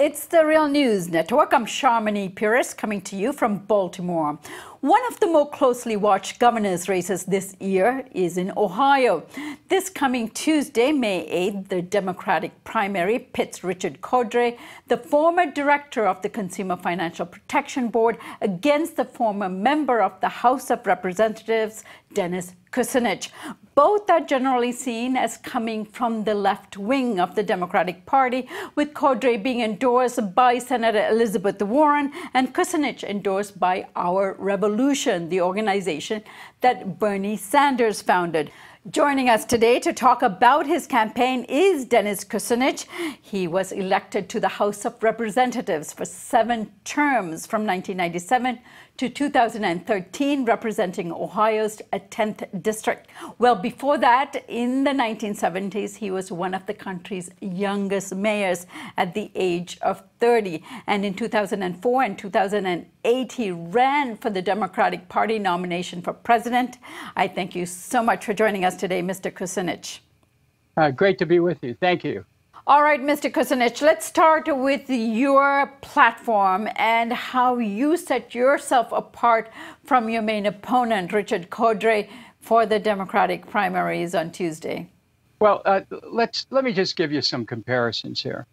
It's the Real News Network. I'm Sharmini Pires coming to you from Baltimore. One of the more closely watched governor's races this year is in Ohio. This coming Tuesday, May 8th, the Democratic primary pits Richard Cordray, the former director of the Consumer Financial Protection Board, against the former member of the House of Representatives, Dennis Kucinich. Both are generally seen as coming from the left wing of the Democratic Party, with Cordray being endorsed by Senator Elizabeth Warren and Kucinich endorsed by Our Revolution, the organization that Bernie Sanders founded. Joining us today to talk about his campaign is Dennis Kucinich. He was elected to the House of Representatives for 7 terms from 1997 to 2013, representing Ohio's 10th district. Well, before that, in the 1970s, he was one of the country's youngest mayors at the age of 30. And in 2004 and 2008, he ran for the Democratic Party nomination for president. I thank you so much for joining us today, Mr. Kucinich. Great to be with you. Thank you. All right, Mr. Kucinich, let's start with your platform and how you set yourself apart from your main opponent, Richard Cordray, for the Democratic primaries on Tuesday. Well, let me just give you some comparisons here.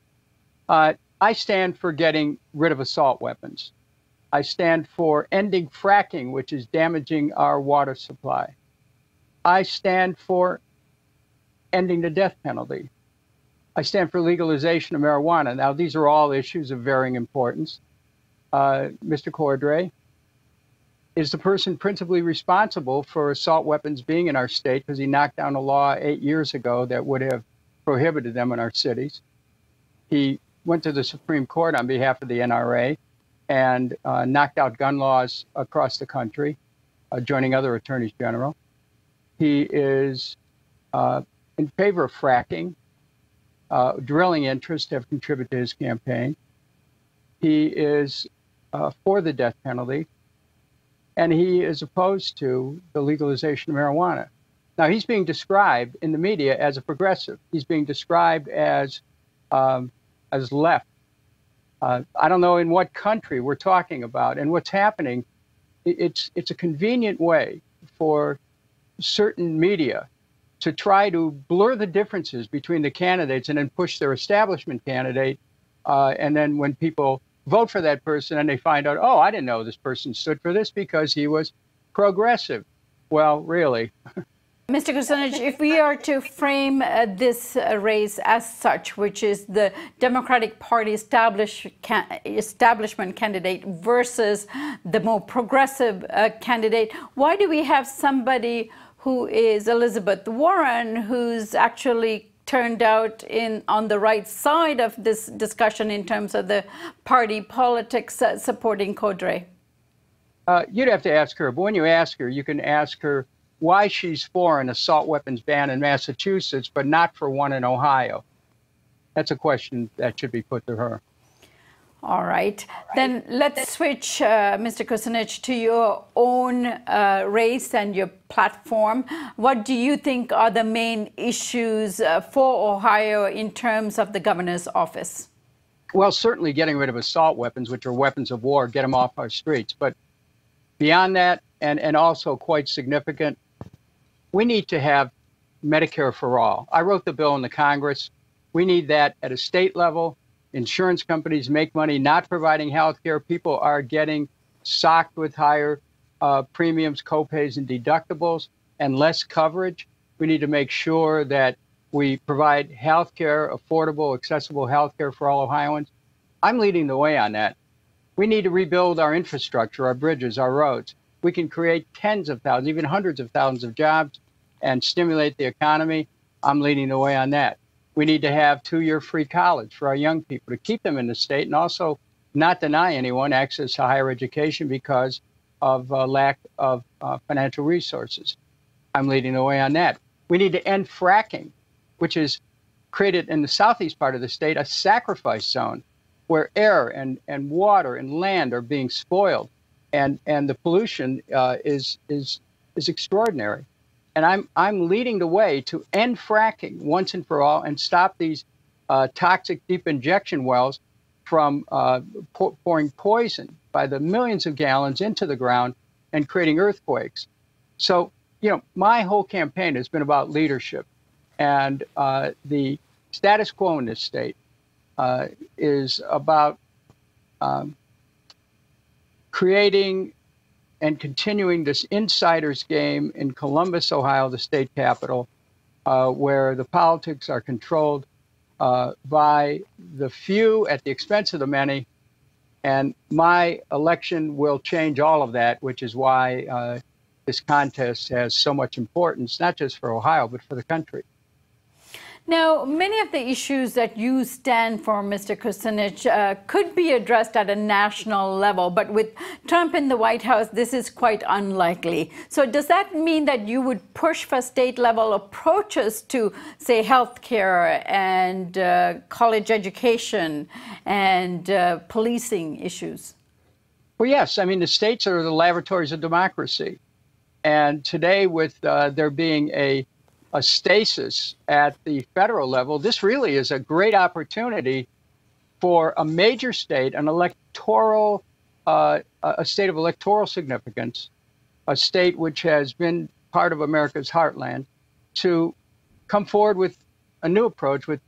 I stand for getting rid of assault weapons. I stand for ending fracking, which is damaging our water supply. I stand for ending the death penalty. I stand for legalization of marijuana. Now, these are all issues of varying importance. Mr. Cordray is the person principally responsible for assault weapons being in our state because he knocked down a law 8 years ago that would have prohibited them in our cities. He went to the Supreme Court on behalf of the NRA and knocked out gun laws across the country, joining other attorneys general. He is in favor of fracking. Drilling interests have contributed to his campaign. He is for the death penalty, and he is opposed to the legalization of marijuana. Now, he's being described in the media as a progressive. He's being described as left. I don't know in what country we're talking about, and what's happening. It's a convenient way for certain media to try to blur the differences between the candidates and then push their establishment candidate. And then when people vote for that person and they find out, oh, I didn't know this person stood for this because he was progressive. Well, really. Mr. Kucinich, if we are to frame this race as such, which is the Democratic Party establishment candidate versus the more progressive candidate, why do we have somebody who is Elizabeth Warren, who's actually turned out on the right side of this discussion in terms of the party politics supporting Cordray? You'd have to ask her, but when you ask her, you can ask her why she's for an assault weapons ban in Massachusetts, but not for one in Ohio. That's a question that should be put to her. All right. Then let's switch, Mr. Kucinich, to your own race and your platform. What do you think are the main issues for Ohio in terms of the governor's office? Well, certainly getting rid of assault weapons, which are weapons of war, get them off our streets. But beyond that, and also quite significant, we need to have Medicare for all. I wrote the bill in the Congress. We need that at a state level. Insurance companies make money not providing health care. People are getting socked with higher premiums, copays, and deductibles, and less coverage. We need to make sure that we provide health care, affordable, accessible health care for all Ohioans. I'm leading the way on that. We need to rebuild our infrastructure, our bridges, our roads. We can create tens of thousands, even hundreds of thousands of jobs and stimulate the economy. I'm leading the way on that. We need to have 2-year free college for our young people to keep them in the state and also not deny anyone access to higher education because of lack of financial resources. I'm leading the way on that. We need to end fracking, which is created in the southeast part of the state, a sacrifice zone where air and water and land are being spoiled, and the pollution is extraordinary. And I'm leading the way to end fracking once and for all and stop these toxic deep injection wells from pouring poison by the millions of gallons into the ground and creating earthquakes. So, my whole campaign has been about leadership. And the status quo in this state is about creating and continuing this insider's game in Columbus, Ohio, the state capital, where the politics are controlled by the few at the expense of the many. And my election will change all of that, which is why this contest has so much importance, not just for Ohio, but for the country. Now, many of the issues that you stand for, Mr. Kucinich, could be addressed at a national level, but with Trump in the White House, this is quite unlikely. So does that mean that you would push for state-level approaches to, say, healthcare and college education and policing issues? Well, yes. I mean, the states are the laboratories of democracy. And today, with there being a stasis at the federal level, this really is a great opportunity for a major state, an electoral, a state of electoral significance, a state which has been part of America's heartland, to come forward with a new approach, with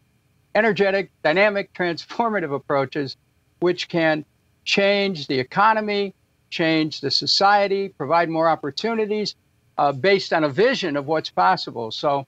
energetic, dynamic, transformative approaches, which can change the economy, change the society, provide more opportunities, based on a vision of what's possible. So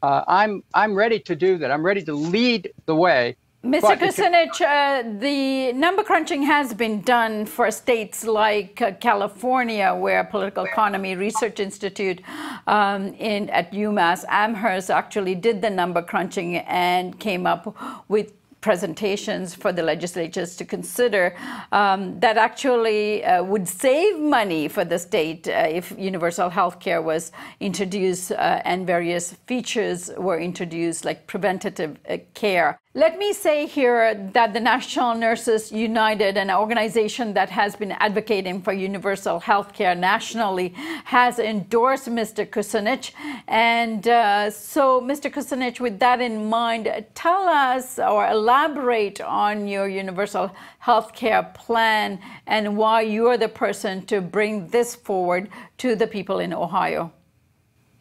I'm ready to do that. I'm ready to lead the way. Mr. Kucinich, the number crunching has been done for states like California, where Political Economy Research Institute at UMass Amherst actually did the number crunching and came up with presentations for the legislatures to consider that actually would save money for the state if universal health care was introduced and various features were introduced, like preventative care. Let me say here that the National Nurses United, an organization that has been advocating for universal health care nationally, has endorsed Mr. Kucinich. And so, Mr. Kucinich, with that in mind, tell us or elaborate on your universal health care plan and why you're the person to bring this forward to the people in Ohio.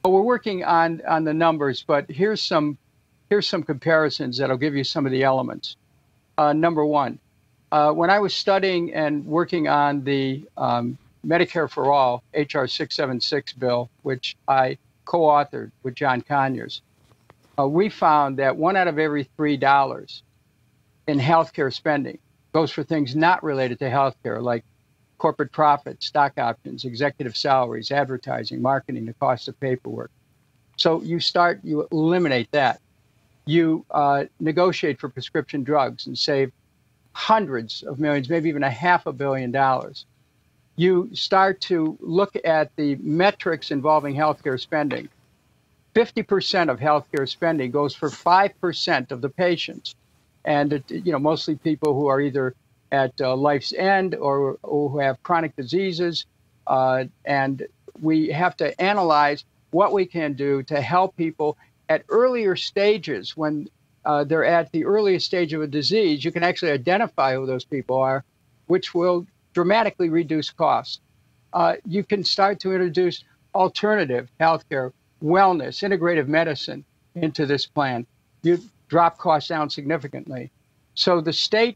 Well, we're working on the numbers, but here's some comparisons that'll give you some of the elements. Number one, when I was studying and working on the Medicare for All, HR 676 bill, which I co-authored with John Conyers, we found that $1 out of every $3 in healthcare spending goes for things not related to healthcare, like corporate profits, stock options, executive salaries, advertising, marketing, the cost of paperwork. So you eliminate that. You negotiate for prescription drugs and save hundreds of millions, maybe even $500 million. You start to look at the metrics involving healthcare spending. 50% of healthcare spending goes for 5% of the patients. And, mostly people who are either at life's end or who have chronic diseases. And we have to analyze what we can do to help people at earlier stages. When they're at the earliest stage of a disease, you can actually identify who those people are, which will dramatically reduce costs. You can start to introduce alternative healthcare, wellness, integrative medicine into this plan. You drop costs down significantly. So the state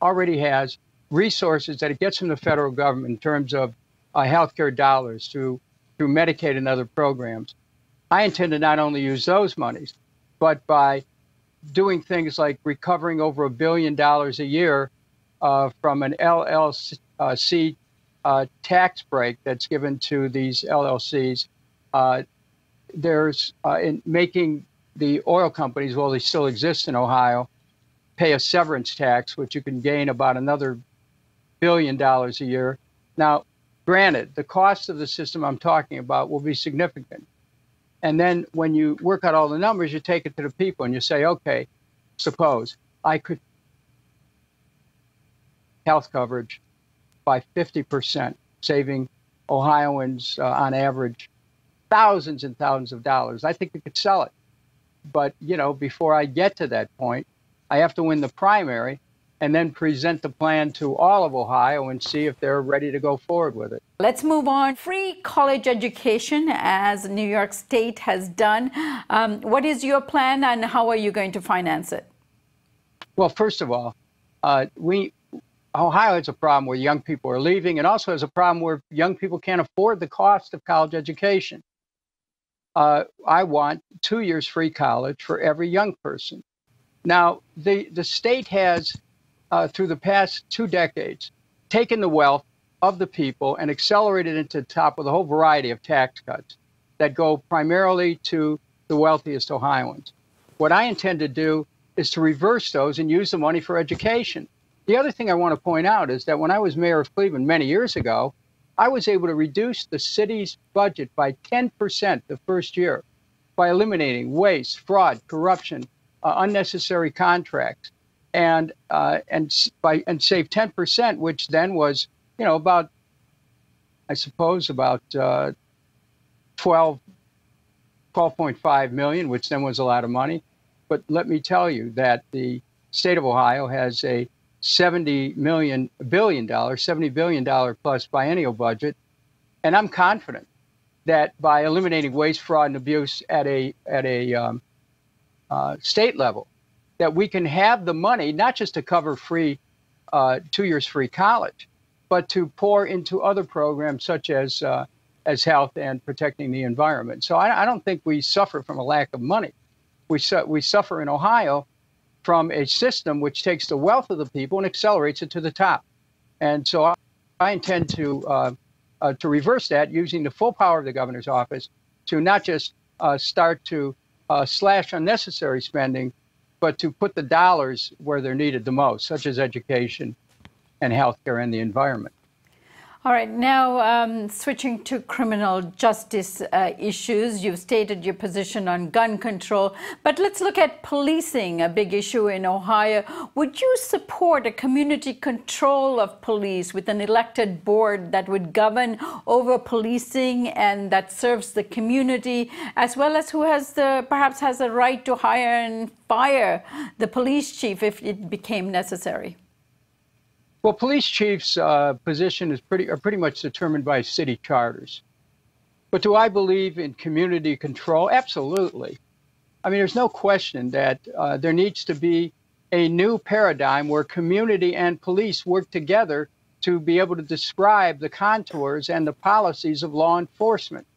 already has resources that it gets from the federal government in terms of healthcare dollars through Medicaid and other programs. I intend to not only use those monies, but by doing things like recovering over $1 billion a year from an LLC tax break that's given to these LLCs. In making the oil companies, while they still exist in Ohio, pay a severance tax, which you can gain about another $1 billion a year. Now, granted, the cost of the system I'm talking about will be significant. And then when you work out all the numbers, you take it to the people and you say, okay, suppose I could health coverage by 50%, saving Ohioans on average thousands and thousands of dollars. I think we could sell it. But, before I get to that point, I have to win the primary. and then present the plan to all of Ohio and see if they're ready to go forward with it. Let's move on. Free college education, as New York State has done. What is your plan, and how are you going to finance it? Well, first of all, Ohio has a problem where young people are leaving, and also has a problem where young people can't afford the cost of college education. I want 2 years free college for every young person. Now, the state has, through the past 2 decades, taken the wealth of the people and accelerated it to the top with a whole variety of tax cuts that go primarily to the wealthiest Ohioans. What I intend to do is to reverse those and use the money for education. The other thing I want to point out is that when I was mayor of Cleveland many years ago, I was able to reduce the city's budget by 10% the first year by eliminating waste, fraud, corruption, unnecessary contracts, and save 10%, which then was, you know, about, I suppose, about 12.5 million, which then was a lot of money. But let me tell you that the state of Ohio has a $70 billion plus biennial budget, and I'm confident that by eliminating waste, fraud, and abuse at a state level, that we can have the money not just to cover free 2 years free college, but to pour into other programs such as health and protecting the environment. So I don't think we suffer from a lack of money. We suffer in Ohio from a system which takes the wealth of the people and accelerates it to the top. And so I intend to reverse that using the full power of the governor's office to not just start to slash unnecessary spending, but to put the dollars where they're needed the most, such as education and healthcare and the environment. All right, now switching to criminal justice issues. You've stated your position on gun control, but let's look at policing, a big issue in Ohio. Would you support a community control of police with an elected board that would govern over policing and that serves the community, as well as who has perhaps has a right to hire and fire the police chief if it became necessary? Well, police chiefs' position is pretty much determined by city charters. But do I believe in community control? Absolutely. I mean, there's no question that there needs to be a new paradigm where community and police work together to be able to describe the contours and the policies of law enforcement.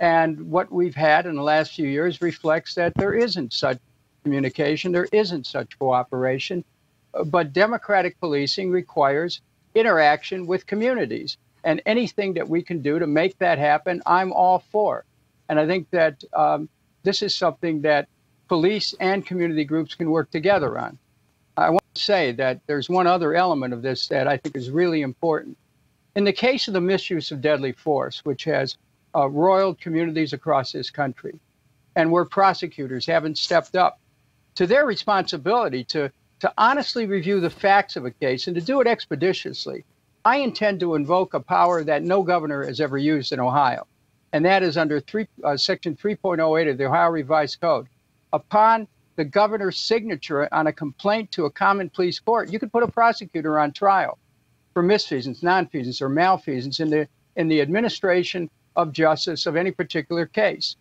And what we've had in the last few years reflects that there isn't such communication, there isn't such cooperation. But democratic policing requires interaction with communities. And anything that we can do to make that happen, I'm all for. And I think that this is something that police and community groups can work together on. I want to say that there's one other element of this that I think is really important. In the case of the misuse of deadly force, which has roiled communities across this country, and where prosecutors haven't stepped up to their responsibility to honestly review the facts of a case and to do it expeditiously, I intend to invoke a power that no governor has ever used in Ohio, and that is under Section 3.08 of the Ohio Revised Code. Upon the governor's signature on a complaint to a common police court, you could put a prosecutor on trial for misfeasance, nonfeasance, or malfeasance in the administration of justice of any particular case.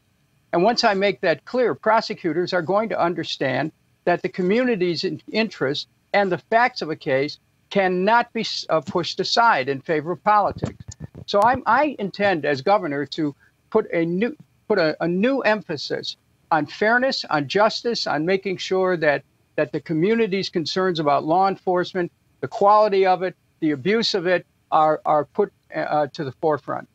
And once I make that clear, prosecutors are going to understand that the community's interest and the facts of a case cannot be pushed aside in favor of politics. So I intend, as governor, to put a new emphasis on fairness, on justice, on making sure that the community's concerns about law enforcement, the quality of it, the abuse of it, are put to the forefront.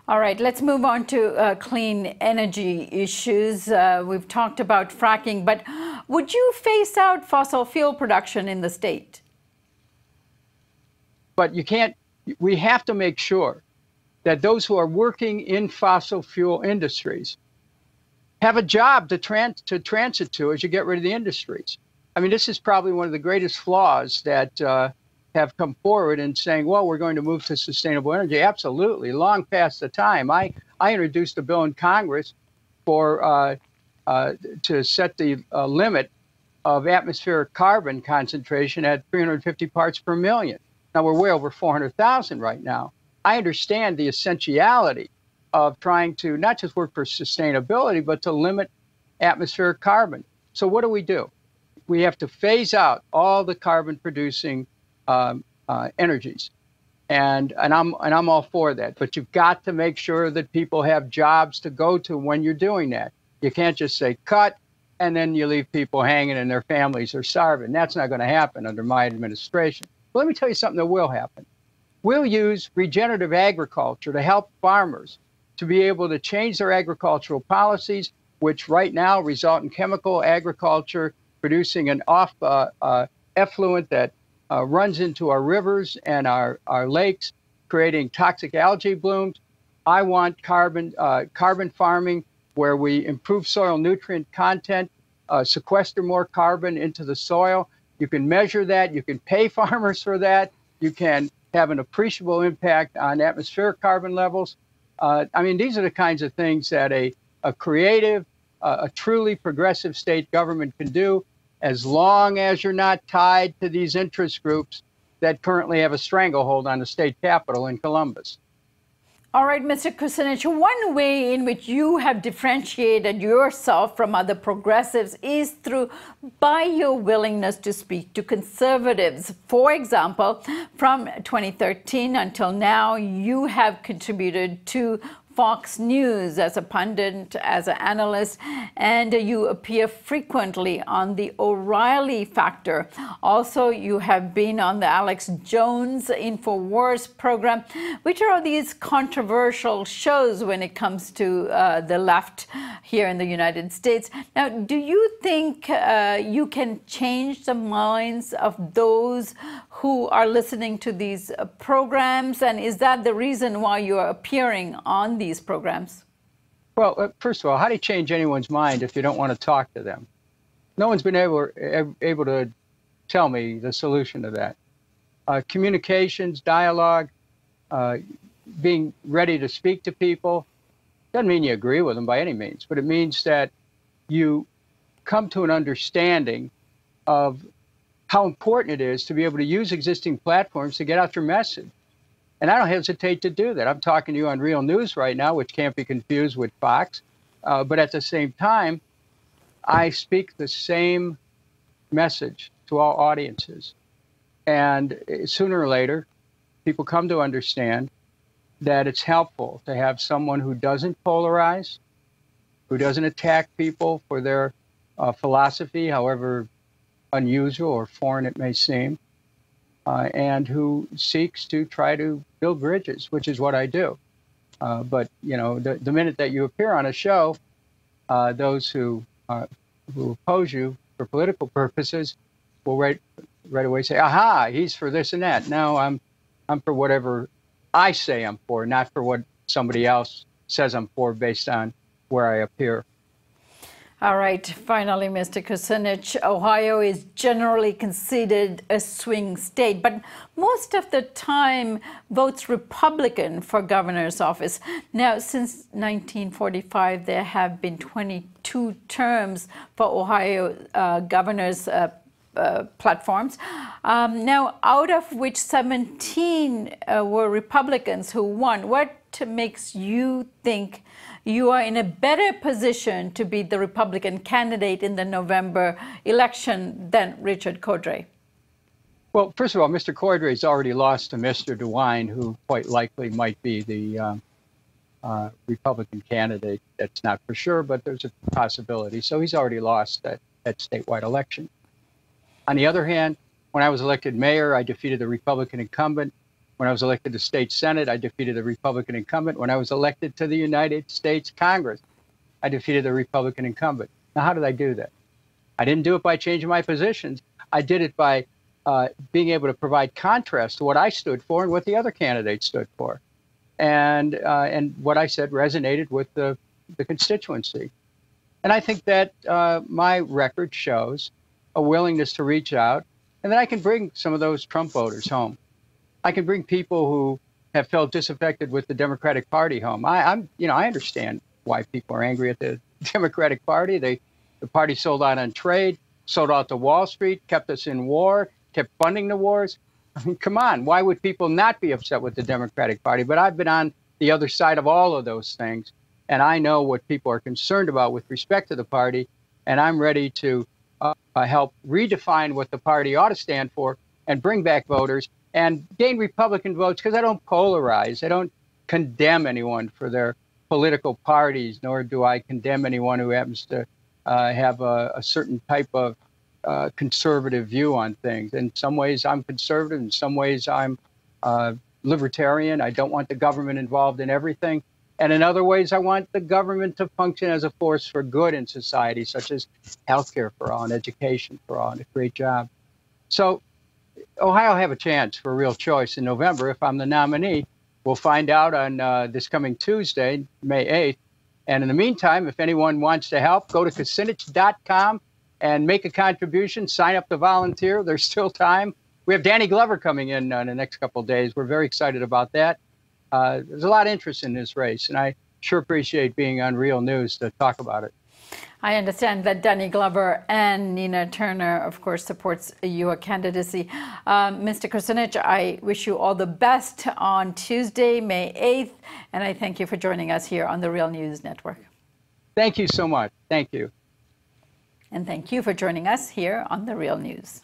All right, let's move on to clean energy issues. We've talked about fracking, but would you phase out fossil fuel production in the state? But you can't. We have to make sure that those who are working in fossil fuel industries have a job to transit to as you get rid of the industries. I mean, this is probably one of the greatest flaws that have come forward in saying, well, we're going to move to sustainable energy. Absolutely, long past the time. I introduced a bill in Congress for to set the limit of atmospheric carbon concentration at 350 parts per million. Now, we're way over 400,000 right now. I understand the essentiality of trying to not just work for sustainability, but to limit atmospheric carbon. So what do? We have to phase out all the carbon-producing energies. And I'm all for that. But you've got to make sure that people have jobs to go to when you're doing that. You can't just say cut, and then you leave people hanging and their families are starving. That's not going to happen under my administration. But let me tell you something that will happen. We'll use regenerative agriculture to help farmers to be able to change their agricultural policies, which right now result in chemical agriculture producing an effluent that runs into our rivers and our lakes, creating toxic algae blooms. I want carbon farming, where we improve soil nutrient content, sequester more carbon into the soil. You can measure that. You can pay farmers for that. You can have an appreciable impact on atmospheric carbon levels. I mean, these are the kinds of things that a creative, a truly progressive state government can do, as long as you're not tied to these interest groups that currently have a stranglehold on the state capitol in Columbus. All right, Mr. Kucinich, one way in which you have differentiated yourself from other progressives is by your willingness to speak to conservatives. For example, from 2013 until now, you have contributed to Fox News as a pundit, as an analyst, and you appear frequently on the O'Reilly Factor. Also, you have been on the Alex Jones InfoWars program, which are these controversial shows when it comes to the left here in the United States. Now, do you think you can change the minds of those who are listening to these programs? And is that the reason why you are appearing on these programs? Well, first of all, how do you change anyone's mind if you don't want to talk to them? No one's been able to tell me the solution to that. Communications, dialogue, being ready to speak to people, doesn't mean you agree with them by any means, but it means that you come to an understanding of how important it is to be able to use existing platforms to get out your message. And I don't hesitate to do that. I'm talking to you on Real News right now, which can't be confused with Fox. But at the same time, I speak the same message to all audiences. And sooner or later, people come to understand that it's helpful to have someone who doesn't polarize, who doesn't attack people for their philosophy, however unusual or foreign it may seem, and who seeks to try to build bridges, which is what I do. But you know, the minute that you appear on a show, those who oppose you for political purposes will right away say, "Aha, he's for this and that." No, I'm for whatever I say I'm for, not for what somebody else says I'm for based on where I appear. All right. Finally, Mr. Kucinich, Ohio is generally considered a swing state, but most of the time votes Republican for governor's office. Now, since 1945, there have been 22 terms for Ohio governor's platforms. Now, out of which 17 were Republicans who won. What makes you think you are in a better position to be the Republican candidate in the November election than Richard Cordray? Well, first of all, Mr. Cordray has already lost to Mr. DeWine, who quite likely might be the Republican candidate. That's not for sure, but there's a possibility. So he's already lost that statewide election. On the other hand, when I was elected mayor, I defeated the Republican incumbent. When I was elected to state Senate, I defeated the Republican incumbent. When I was elected to the United States Congress, I defeated the Republican incumbent. Now, how did I do that? I didn't do it by changing my positions. I did it by being able to provide contrast to what I stood for and what the other candidates stood for. And what I said resonated with the constituency. And I think that my record shows a willingness to reach out, and that I can bring some of those Trump voters home. I can bring people who have felt disaffected with the Democratic Party home. I understand why people are angry at the Democratic Party. The party sold out on trade, sold out to Wall Street, kept us in war, kept funding the wars. I mean, come on, why would people not be upset with the Democratic Party? But I've been on the other side of all of those things, and I know what people are concerned about with respect to the party, and I'm ready to help redefine what the party ought to stand for and bring back voters and gain Republican votes, because I don't polarize. I don't condemn anyone for their political parties, nor do I condemn anyone who happens to have a certain type of conservative view on things. In some ways, I'm conservative. In some ways, I'm libertarian. I don't want the government involved in everything. And in other ways, I want the government to function as a force for good in society, such as healthcare for all and education for all and a great job. So Ohio will have a chance for a real choice in November if I'm the nominee. We'll find out on this coming Tuesday, May 8th. And in the meantime, if anyone wants to help, go to Kucinich.com and make a contribution, sign up to volunteer. There's still time. We have Danny Glover coming in the next couple of days. We're very excited about that. There's a lot of interest in this race, and I sure appreciate being on Real News to talk about it. I understand that Danny Glover and Nina Turner, of course, supports your candidacy. Mr. Kucinich, I wish you all the best on Tuesday, May 8th, and I thank you for joining us here on the Real News Network. Thank you so much. Thank you. And thank you for joining us here on the Real News.